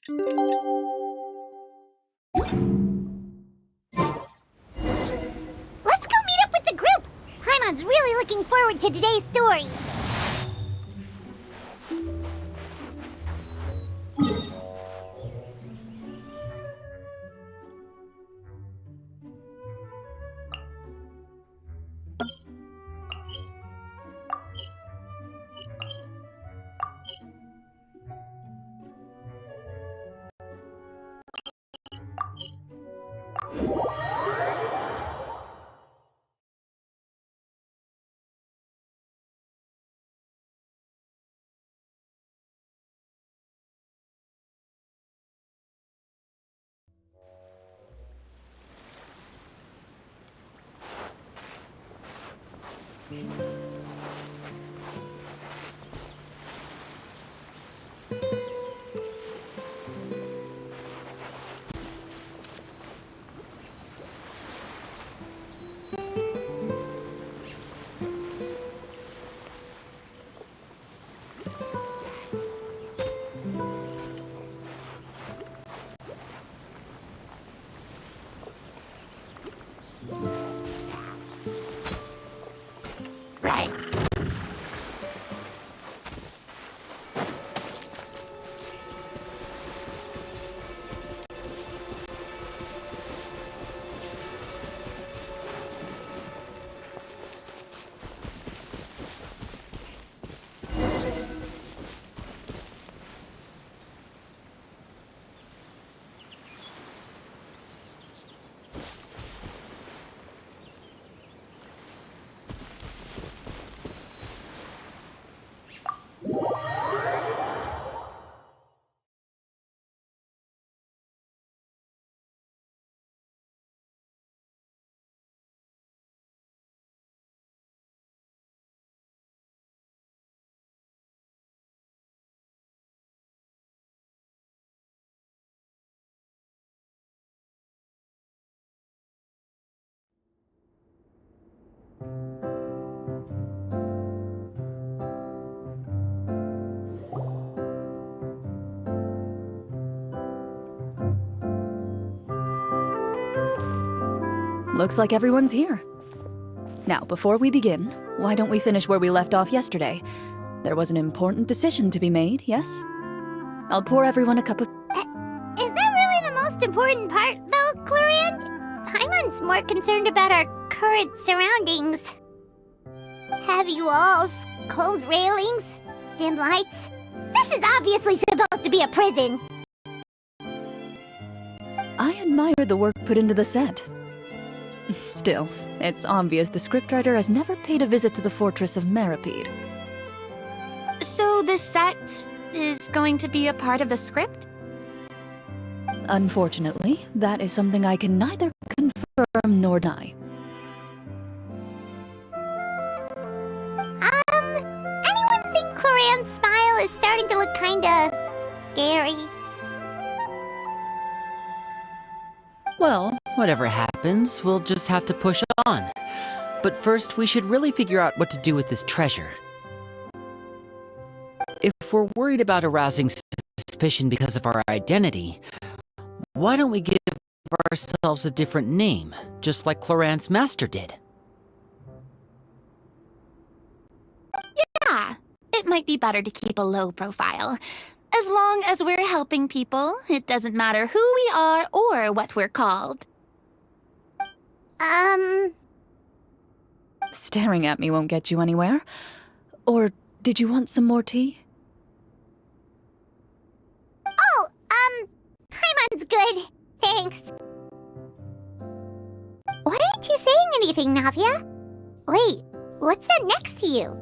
Let's go meet up with the group! Paimon's really looking forward to today's story. Looks like everyone's here. Now, before we begin, why don't we finish where we left off yesterday? There was an important decision to be made, yes? I'll pour everyone a cup of... Is that really the most important part, though, Clorinde? Paimon's more concerned about our current surroundings. Heavy walls, cold railings, dim lights. This is obviously supposed to be a prison. I admire the work put into the set. Still, it's obvious the scriptwriter has never paid a visit to the fortress of Meripede. So this set is going to be a part of the script? Unfortunately, that is something I can neither confirm nor deny. Anyone think Clorinde's smile is starting to look kinda scary? Well, whatever happens, we'll just have to push on. But first, we should really figure out what to do with this treasure. If we're worried about arousing suspicion because of our identity, why don't we give ourselves a different name, just like Clorinde's master did? Yeah, it might be better to keep a low profile. As long as we're helping people, it doesn't matter who we are or what we're called. Staring at me won't get you anywhere. Or did you want some more tea? Oh, Paimon's good. Thanks. Why aren't you saying anything, Navia? Wait, what's that next to you?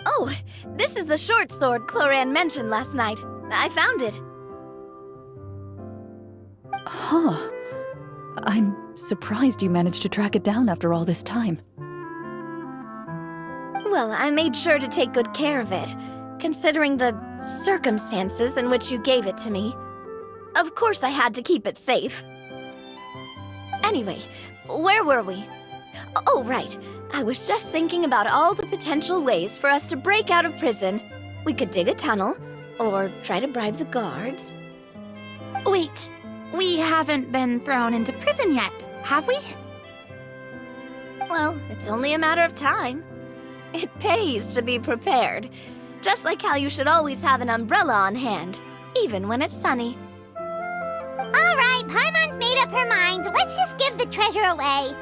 Oh, this is the short sword Clorinde mentioned last night. I found it. Huh. I'm surprised you managed to track it down after all this time. Well, I made sure to take good care of it, considering the circumstances in which you gave it to me. Of course I had to keep it safe. Anyway, where were we? Oh, right. I was just thinking about all the potential ways for us to break out of prison. We could dig a tunnel, or try to bribe the guards. Wait, we haven't been thrown into prison yet, have we? Well, it's only a matter of time. It pays to be prepared. Just like how you should always have an umbrella on hand, even when it's sunny. Alright, Paimon's made up her mind. Let's just give the treasure away.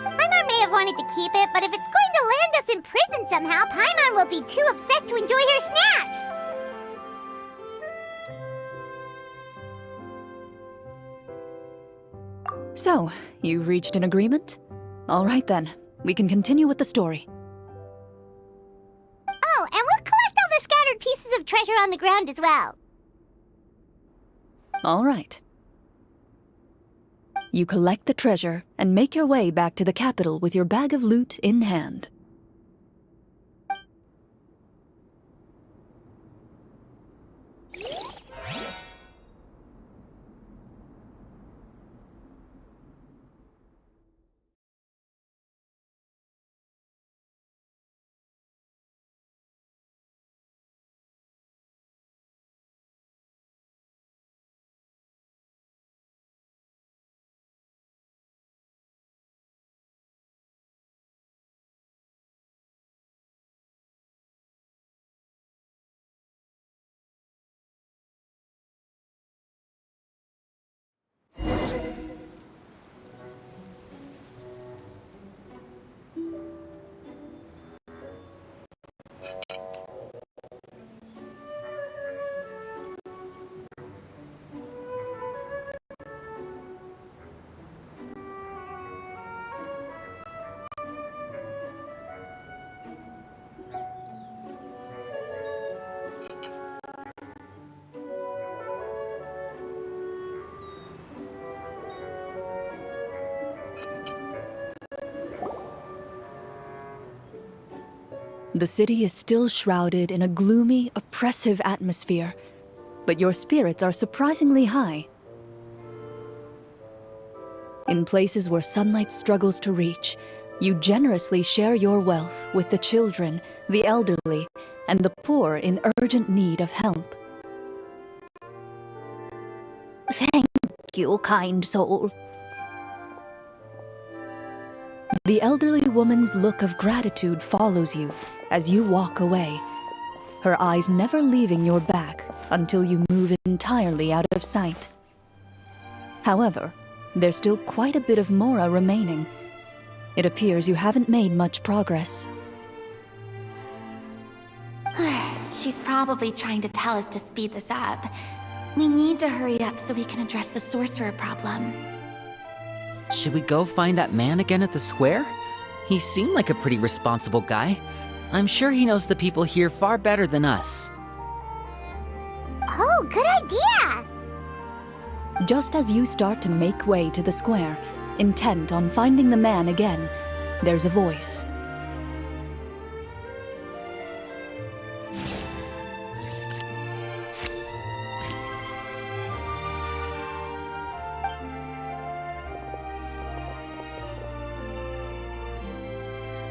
Paimon may have wanted to keep it, but if it's going to land us in prison somehow, Paimon will be too upset to enjoy her snacks. So, you've reached an agreement? All right then, we can continue with the story. Oh, and we'll collect all the scattered pieces of treasure on the ground as well. All right. You collect the treasure and make your way back to the capital with your bag of loot in hand. The city is still shrouded in a gloomy, oppressive atmosphere, but your spirits are surprisingly high. In places where sunlight struggles to reach, you generously share your wealth with the children, the elderly, and the poor in urgent need of help. Thank you, kind soul. The elderly woman's look of gratitude follows you as you walk away, her eyes never leaving your back until you move entirely out of sight. However, there's still quite a bit of Mora remaining. It appears you haven't made much progress. She's probably trying to tell us to speed this up. We need to hurry up so we can address the sorcerer problem. Should we go find that man again at the square? He seemed like a pretty responsible guy. I'm sure he knows the people here far better than us. Oh, good idea! Just as you start to make way to the square, intent on finding the man again, there's a voice.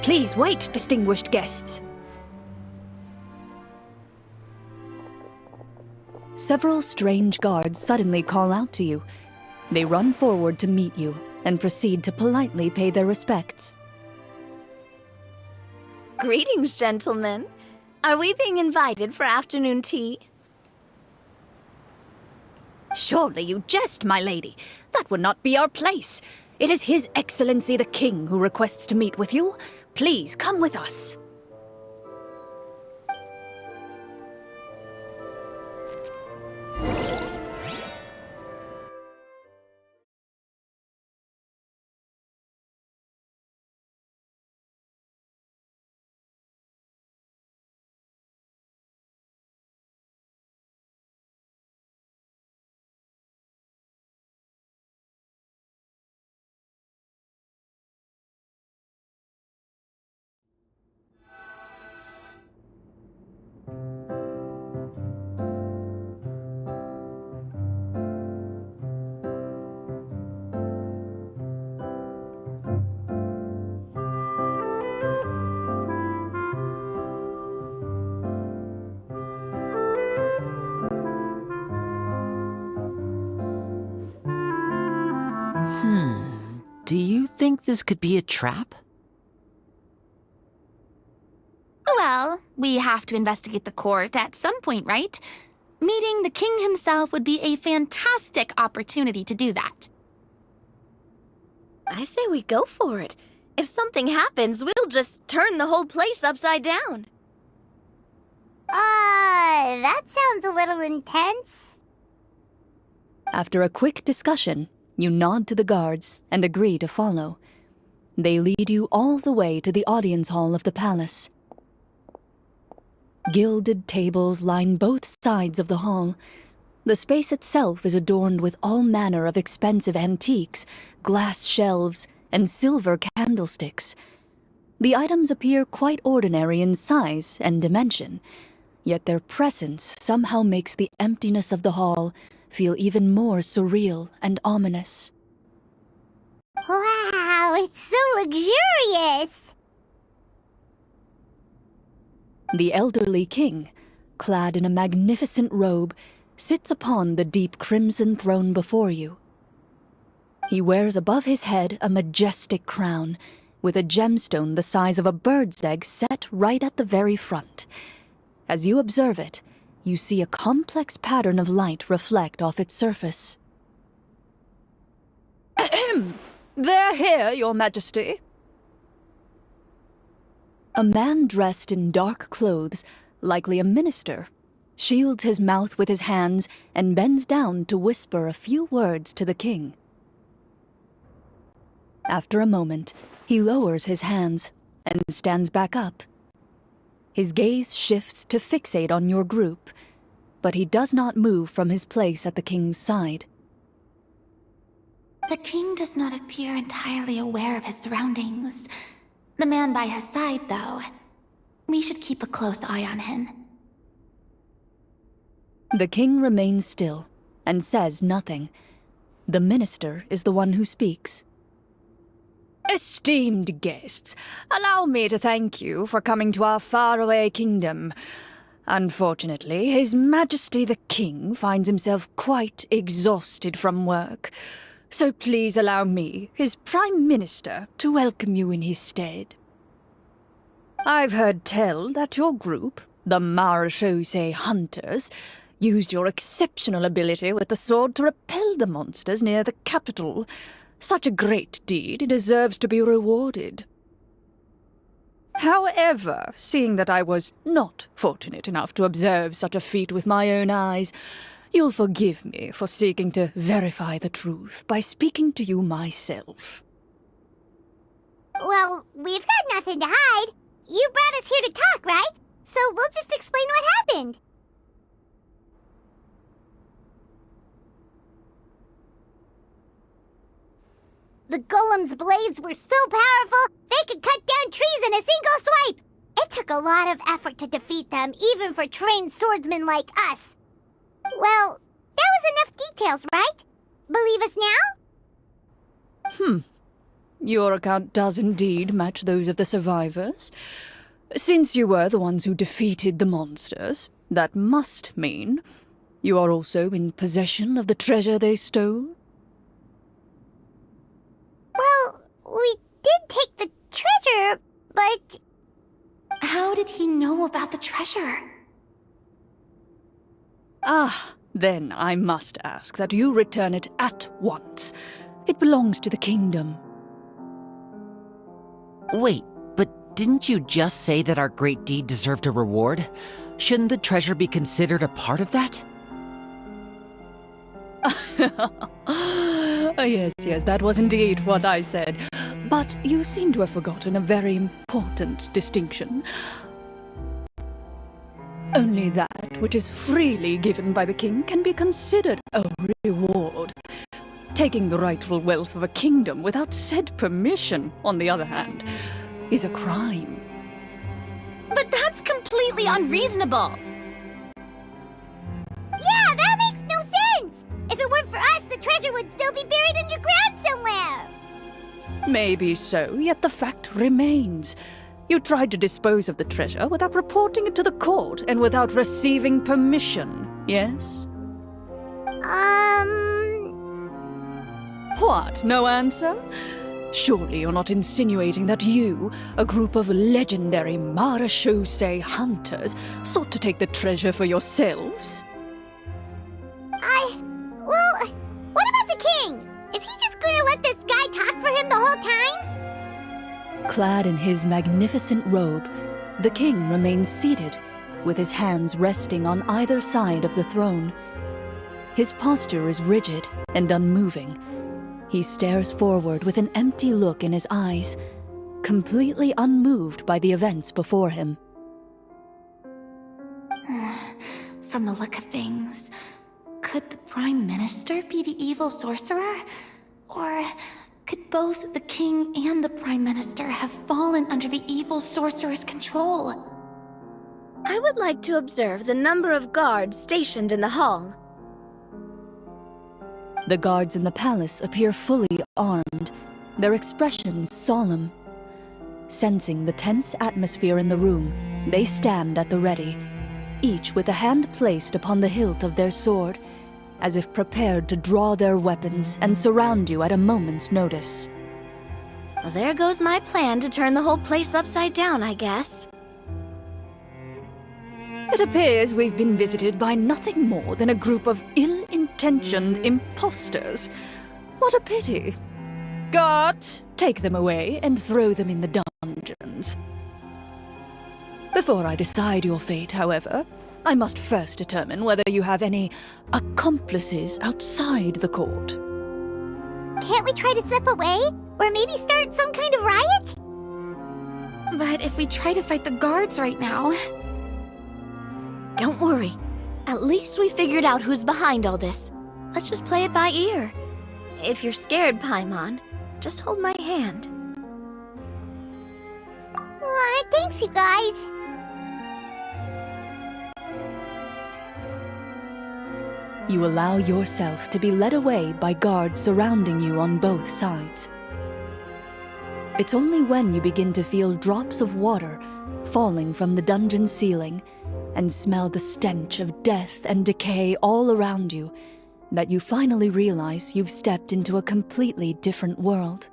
Please wait, distinguished guests. Several strange guards suddenly call out to you. They run forward to meet you and proceed to politely pay their respects. Greetings, gentlemen. Are we being invited for afternoon tea? Surely you jest, my lady. That would not be our place. It is His Excellency the King who requests to meet with you. Please come with us. Do you think this could be a trap? Well, we have to investigate the court at some point, right? Meeting the king himself would be a fantastic opportunity to do that. I say we go for it. If something happens, we'll just turn the whole place upside down. That sounds a little intense. After a quick discussion, you nod to the guards and agree to follow. They lead you all the way to the audience hall of the palace. Gilded tables line both sides of the hall. The space itself is adorned with all manner of expensive antiques, glass shelves, and silver candlesticks. The items appear quite ordinary in size and dimension, yet their presence somehow makes the emptiness of the hall feel even more surreal and ominous. Wow, it's so luxurious! The elderly king, clad in a magnificent robe, sits upon the deep crimson throne before you. He wears above his head a majestic crown, with a gemstone the size of a bird's egg set right at the very front. As you observe it, you see a complex pattern of light reflect off its surface. Ahem! They're here, Your Majesty. A man dressed in dark clothes, likely a minister, shields his mouth with his hands and bends down to whisper a few words to the king. After a moment, he lowers his hands and stands back up. His gaze shifts to fixate on your group, but he does not move from his place at the king's side. The king does not appear entirely aware of his surroundings. The man by his side, though, we should keep a close eye on him. The king remains still and says nothing. The minister is the one who speaks. Esteemed guests, allow me to thank you for coming to our faraway kingdom. Unfortunately, His Majesty the King finds himself quite exhausted from work, so please allow me, his Prime Minister, to welcome you in his stead. I've heard tell that your group, the Marechaussee Hunters, used your exceptional ability with the sword to repel the monsters near the capital. Such a great deed deserves to be rewarded. However, seeing that I was not fortunate enough to observe such a feat with my own eyes, you'll forgive me for seeking to verify the truth by speaking to you myself. Well, we've got nothing to hide. You brought us here to talk, right? So we'll just explain what happened. The golem's blades were so powerful, they could cut down trees in a single swipe. It took a lot of effort to defeat them, even for trained swordsmen like us. Well, that was enough details, right? Believe us now? Your account does indeed match those of the survivors. Since you were the ones who defeated the monsters, that must mean you are also in possession of the treasure they stole? Well, we did take the treasure, but... How did he know about the treasure? Then I must ask that you return it at once. It belongs to the kingdom. Wait, but didn't you just say that our great deed deserved a reward? Shouldn't the treasure be considered a part of that? Yes, that was indeed what I said. But you seem to have forgotten a very important distinction. Only that which is freely given by the king can be considered a reward. Taking the rightful wealth of a kingdom without said permission, on the other hand, is a crime. But that's completely unreasonable! Yeah, that makes no sense! If it weren't for us, the treasure would still be buried underground somewhere! Maybe so, yet the fact remains. You tried to dispose of the treasure without reporting it to the court and without receiving permission, yes? What? What, no answer? Surely you're not insinuating that you, a group of legendary marechaussee hunters, sought to take the treasure for yourselves? Well, what about the king? Is he just gonna let this guy talk for him the whole time? Clad in his magnificent robe, the king remains seated, with his hands resting on either side of the throne. His posture is rigid and unmoving. He stares forward with an empty look in his eyes, completely unmoved by the events before him. From the look of things, could the Prime Minister be the evil sorcerer? Or could both the King and the Prime Minister have fallen under the evil sorcerer's control? I would like to observe the number of guards stationed in the hall. The guards in the palace appear fully armed, their expressions solemn. Sensing the tense atmosphere in the room, they stand at the ready, each with a hand placed upon the hilt of their sword, as if prepared to draw their weapons and surround you at a moment's notice. Well, there goes my plan to turn the whole place upside down, I guess. It appears we've been visited by nothing more than a group of ill-intentioned imposters. What a pity. Guards, take them away and throw them in the dungeons. Before I decide your fate, however, I must first determine whether you have any accomplices outside the court. Can't we try to slip away? Or maybe start some kind of riot? But if we try to fight the guards right now... Don't worry. At least we figured out who's behind all this. Let's just play it by ear. If you're scared, Paimon, just hold my hand. Thanks, you guys. You allow yourself to be led away by guards surrounding you on both sides. It's only when you begin to feel drops of water falling from the dungeon ceiling and smell the stench of death and decay all around you that you finally realize you've stepped into a completely different world.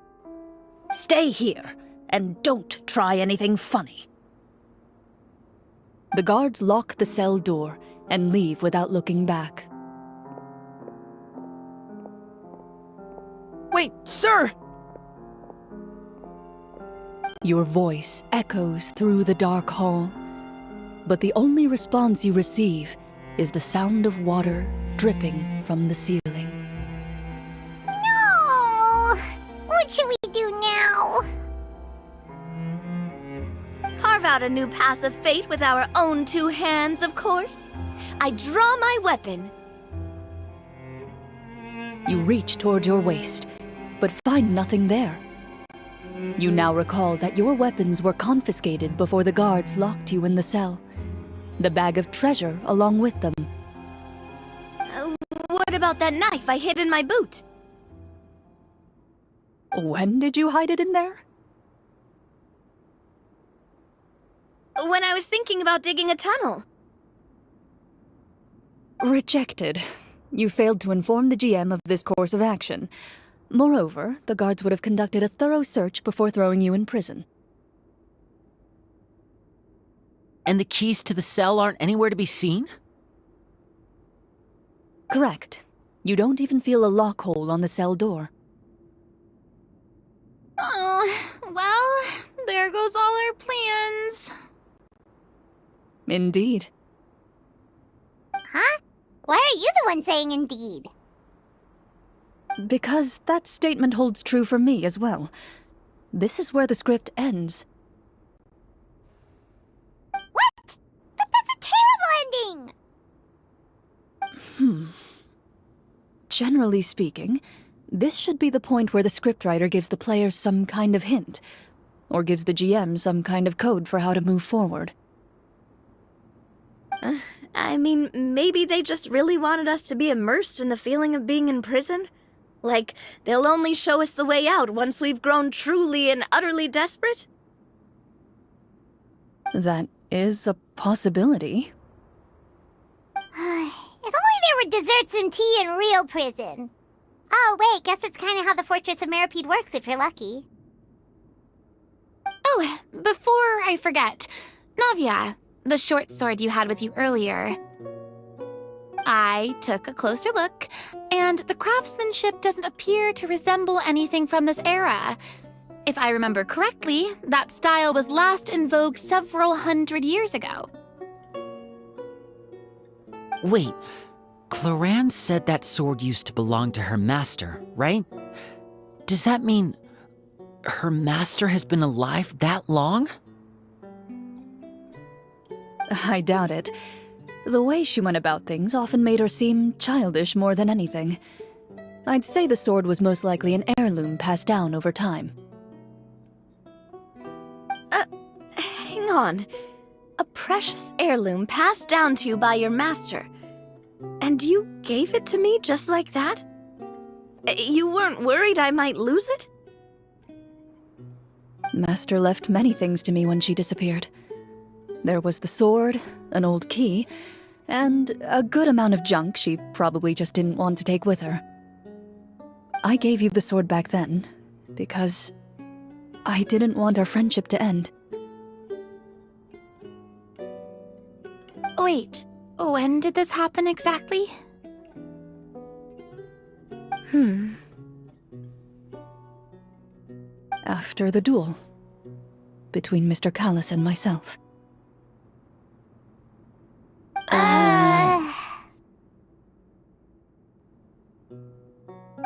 Stay here, and don't try anything funny. The guards lock the cell door and leave without looking back. Wait, sir! Your voice echoes through the dark hall, but the only response you receive is the sound of water dripping from the ceiling. No! What should we do now? Carve out a new path of fate with our own two hands, of course. I draw my weapon. You reach toward your waist, but find nothing there. You now recall that your weapons were confiscated before the guards locked you in the cell. The bag of treasure along with them. What about that knife I hid in my boot? When did you hide it in there? When I was thinking about digging a tunnel. Rejected. You failed to inform the GM of this course of action. Moreover, the guards would have conducted a thorough search before throwing you in prison. And the keys to the cell aren't anywhere to be seen? Correct. You don't even feel a lock hole on the cell door. Oh, well, there goes all our plans. Indeed. Huh? Why are you the one saying indeed? Because that statement holds true for me as well. This is where the script ends. What? But that's a terrible ending! Generally speaking, this should be the point where the scriptwriter gives the players some kind of hint, or gives the GM some kind of code for how to move forward. I mean, maybe they just really wanted us to be immersed in the feeling of being in prison? Like, they'll only show us the way out once we've grown truly and utterly desperate? That is a possibility. If only there were desserts and tea in real prison. Oh, wait, guess that's kind of how the Fortress of Meripede works if you're lucky. before I forget, Navia, the short sword you had with you earlier. I took a closer look, and the craftsmanship doesn't appear to resemble anything from this era. If I remember correctly, that style was last in vogue several hundred years ago. Wait, Clorinde said that sword used to belong to her master, right? Does that mean her master has been alive that long? I doubt it. The way she went about things often made her seem childish more than anything. I'd say the sword was most likely an heirloom passed down over time. Hang on. A precious heirloom passed down to you by your master. And you gave it to me just like that? You weren't worried I might lose it? Master left many things to me when she disappeared. There was the sword, an old key, and a good amount of junk she probably just didn't want to take with her. I gave you the sword back then because I didn't want our friendship to end. Wait, when did this happen exactly? After the duel between Mr. Callis and myself.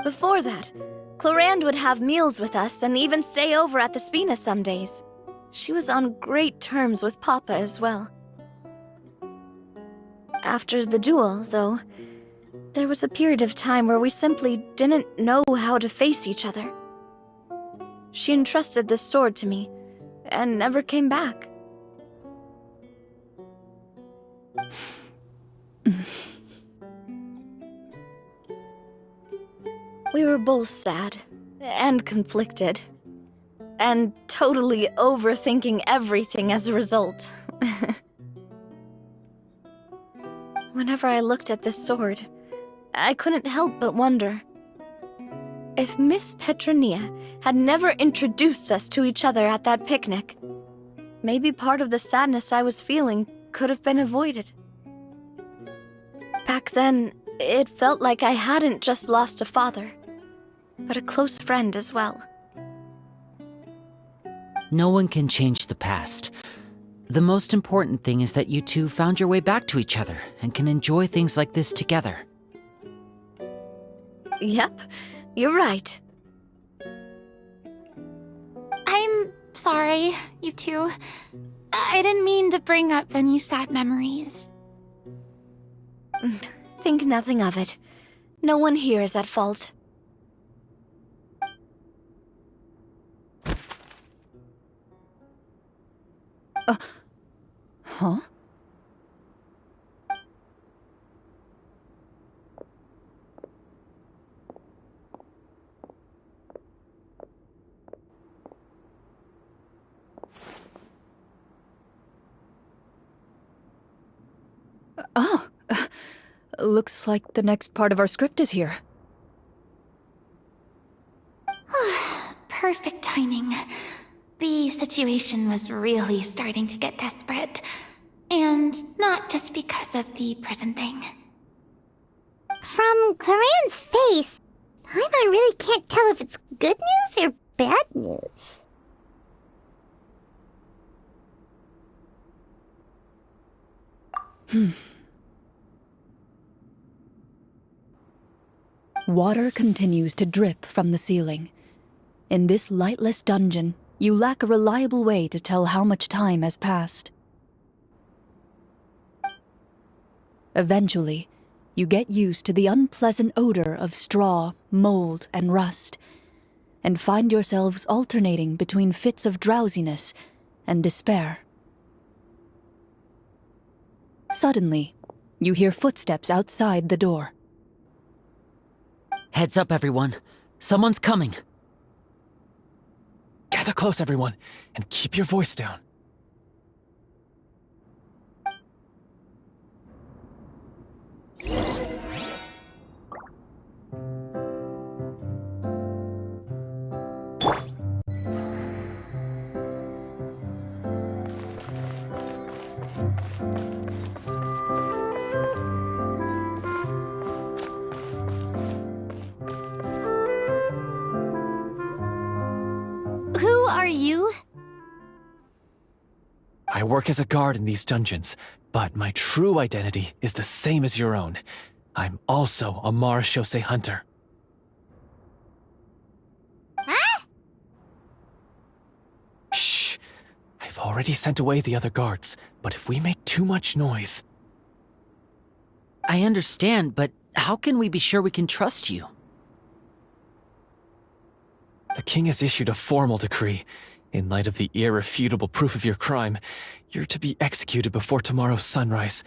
Before that, Clorinde would have meals with us and even stay over at the Spina some days. She was on great terms with Papa as well. After the duel, though, there was a period of time where we simply didn't know how to face each other. She entrusted this sword to me, and never came back. We were both sad, and conflicted, and totally overthinking everything as a result. Whenever I looked at this sword, I couldn't help but wonder. If Miss Petronia had never introduced us to each other at that picnic, maybe part of the sadness I was feeling could have been avoided. Back then, it felt like I hadn't just lost a father, but a close friend as well. No one can change the past. The most important thing is that you two found your way back to each other and can enjoy things like this together. Yep, you're right. I'm sorry, you two. I didn't mean to bring up any sad memories. Think nothing of it. No one here is at fault. Huh? Oh, looks like the next part of our script is here. Perfect timing. The situation was really starting to get desperate. And not just because of the prison thing. From Clarence's face, Paimon really can't tell if it's good news or bad news. Water continues to drip from the ceiling. In this lightless dungeon, you lack a reliable way to tell how much time has passed. Eventually, you get used to the unpleasant odor of straw, mold, and rust, and find yourselves alternating between fits of drowsiness and despair. Suddenly, you hear footsteps outside the door. Heads up, everyone. Someone's coming. Gather close, everyone, and keep your voice down. are you? I work as a guard in these dungeons, but my true identity is the same as your own. I'm also a Marechaussee hunter. Huh? Shh. I've already sent away the other guards, but if we make too much noise... I understand, but how can we be sure we can trust you? The king has issued a formal decree. In light of the irrefutable proof of your crime, you're to be executed before tomorrow's sunrise.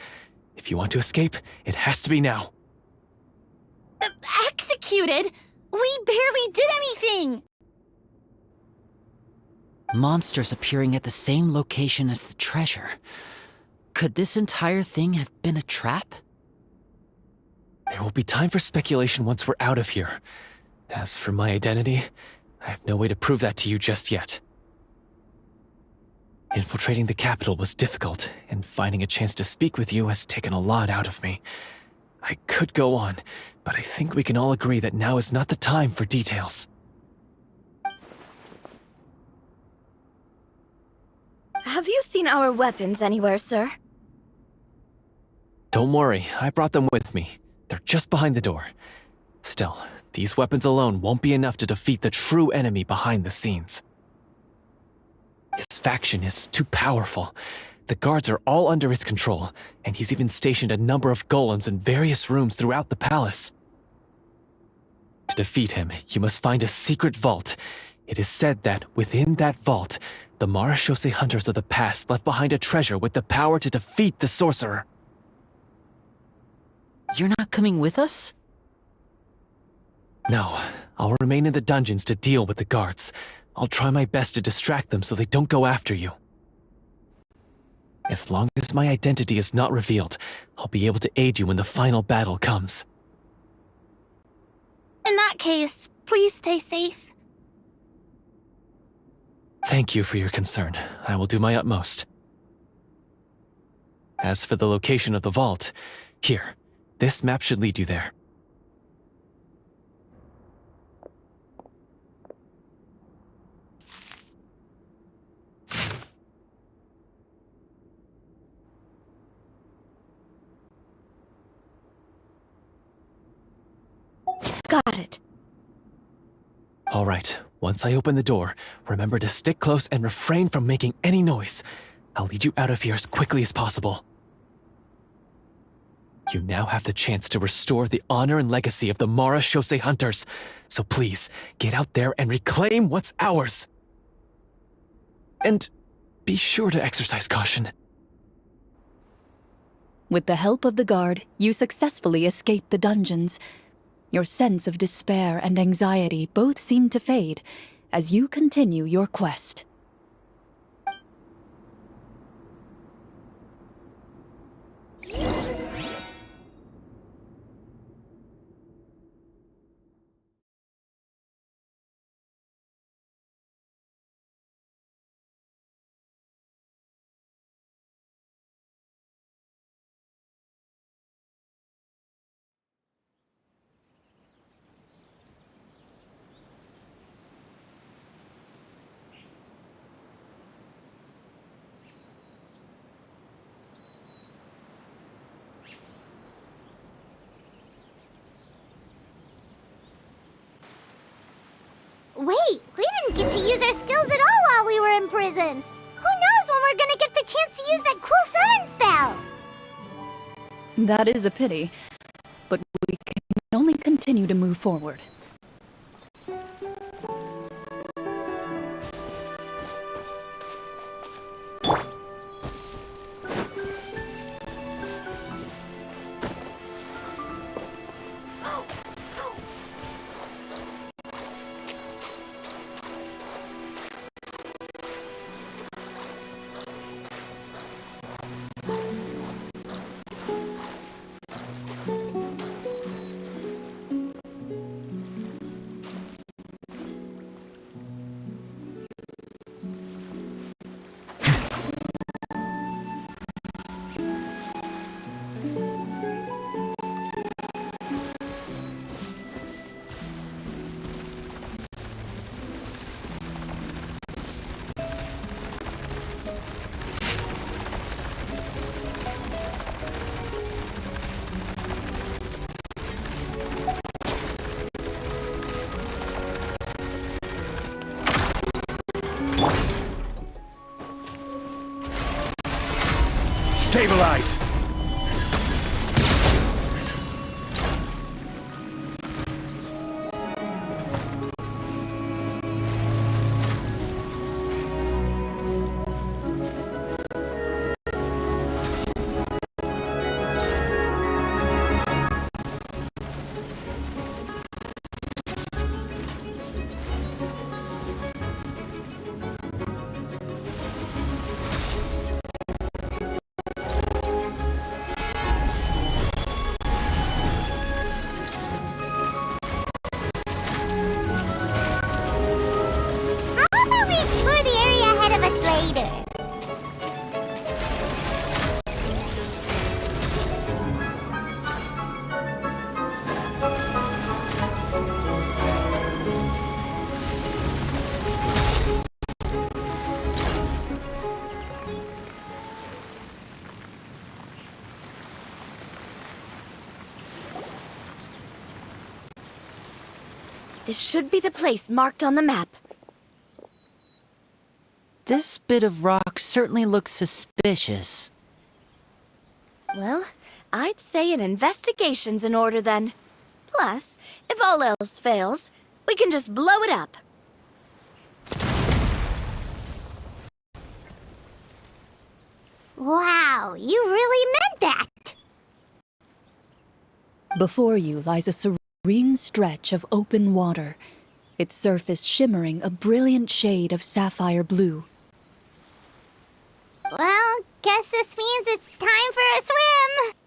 If you want to escape, it has to be now. Executed? We barely did anything! Monsters appearing at the same location as the treasure. Could this entire thing have been a trap? There will be time for speculation once we're out of here. As for my identity, I have no way to prove that to you just yet. Infiltrating the capital was difficult, and finding a chance to speak with you has taken a lot out of me. I could go on, but I think we can all agree that now is not the time for details. Have you seen our weapons anywhere, sir? Don't worry, I brought them with me. They're just behind the door. Still, these weapons alone won't be enough to defeat the true enemy behind the scenes. His faction is too powerful. The guards are all under his control, and he's even stationed a number of golems in various rooms throughout the palace. To defeat him, you must find a secret vault. It is said that within that vault, the Marechaussee hunters of the past left behind a treasure with the power to defeat the sorcerer. You're not coming with us? No, I'll remain in the dungeons to deal with the guards. I'll try my best to distract them so they don't go after you. As long as my identity is not revealed, I'll be able to aid you when the final battle comes. In that case, please stay safe. Thank you for your concern. I will do my utmost. As for the location of the vault, here, this map should lead you there. Got it. All right, once I open the door, remember to stick close and refrain from making any noise. I'll lead you out of here as quickly as possible. You now have the chance to restore the honor and legacy of the Marechaussee hunters. So please, get out there and reclaim what's ours. And be sure to exercise caution. With the help of the guard, you successfully escape the dungeons. Your sense of despair and anxiety both seem to fade as you continue your quest. Wait, we didn't get to use our skills at all while we were in prison. Who knows when we're gonna get the chance to use that cool summon spell? That is a pity, but we can only continue to move forward. Stabilize! How about we explore the area ahead of us later? This should be the place marked on the map. This bit of rock certainly looks suspicious. Well, I'd say an investigation's in order then. Plus, if all else fails, we can just blow it up. Wow, you really meant that! Before you lies a serene stretch of open water, its surface shimmering a brilliant shade of sapphire blue. Well, guess this means it's time for a swim!